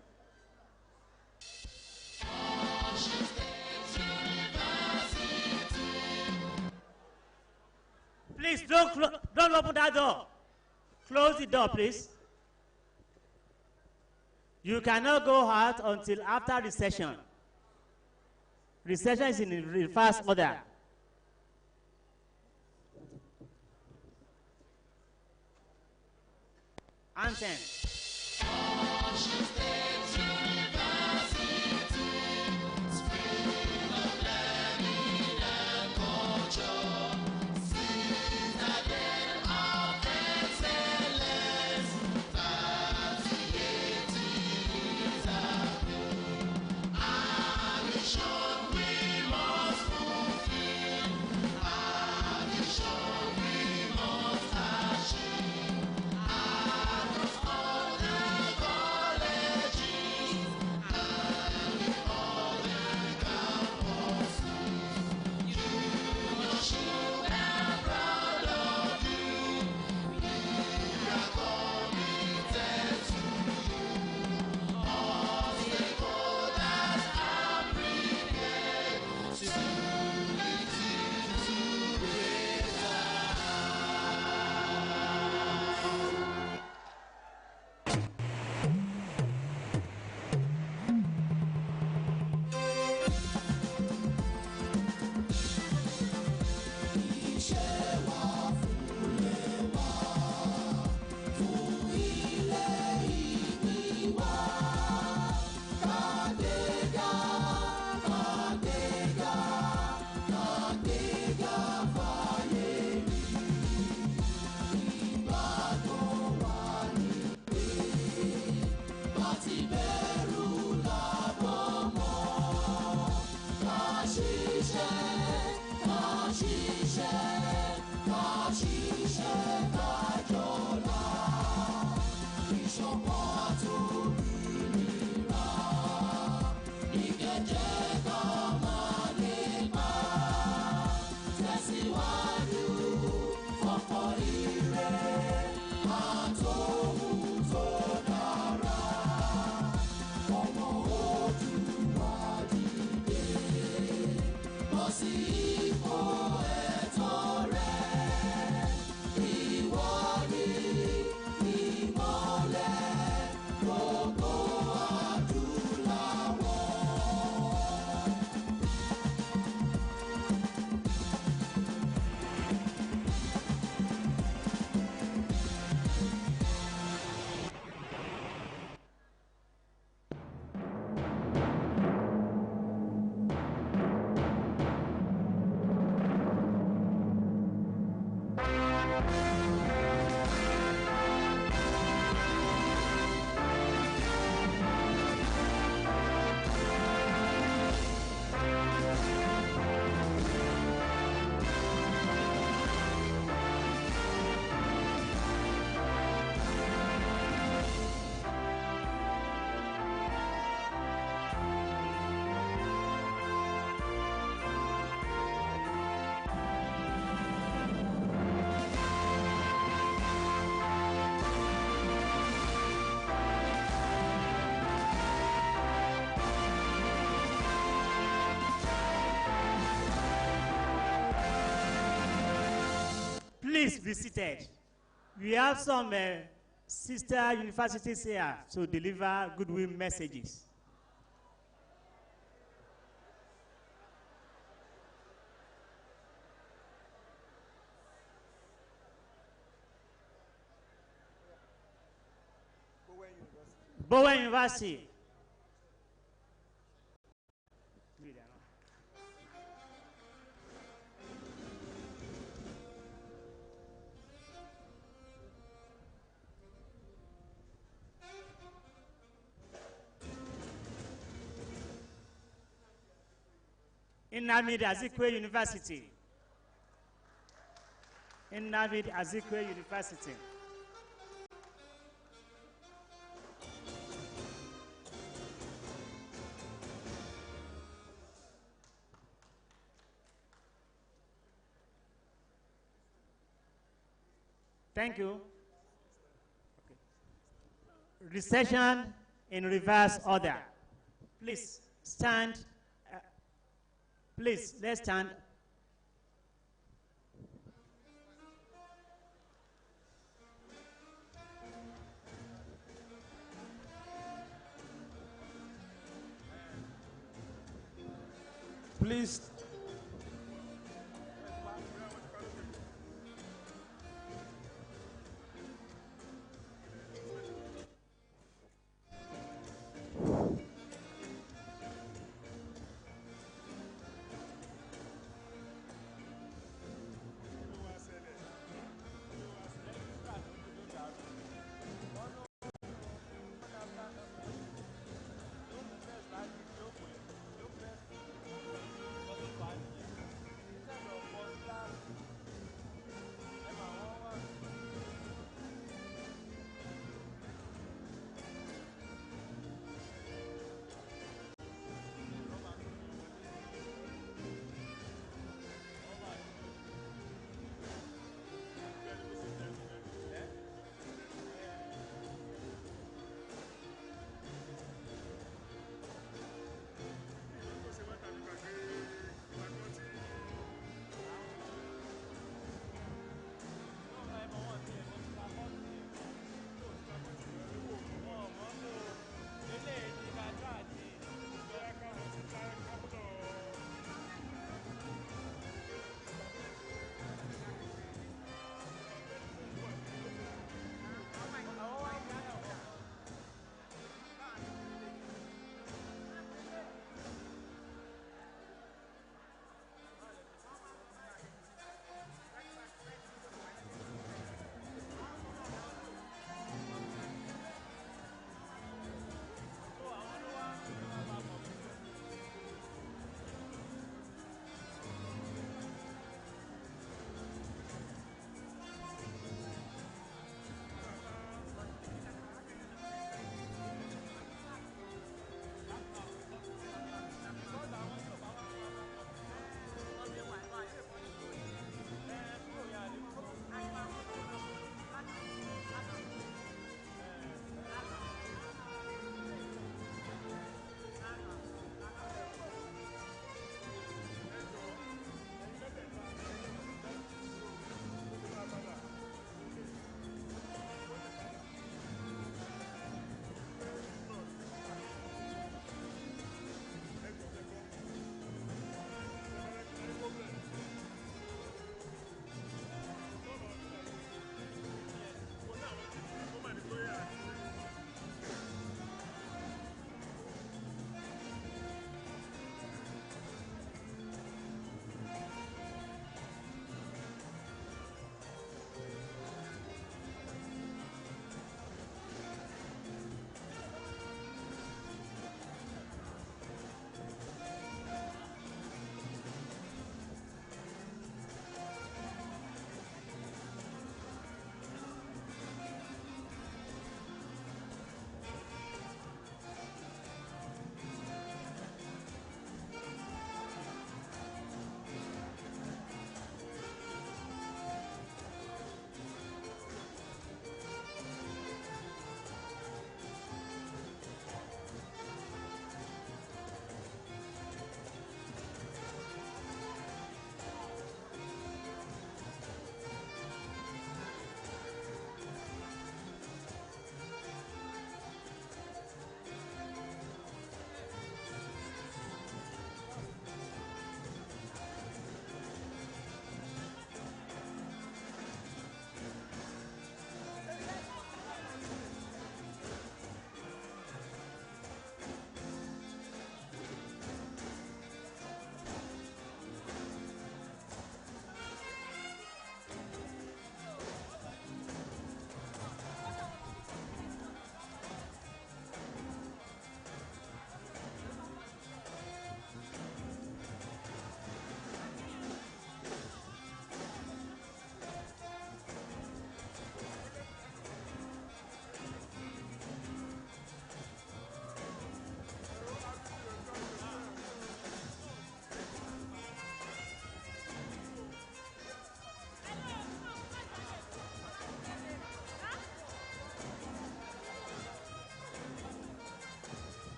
Please don't open that door. Close the door, please. You cannot go out until after recession. Recession is in reverse order. Anthem. Please be seated. We have some sister universities here to deliver goodwill messages. Bowen University. Nnamdi Azikiwe University. Nnamdi Azikiwe University. Thank you. Okay. Recession in reverse order. Please stand. Please, let's stand. Please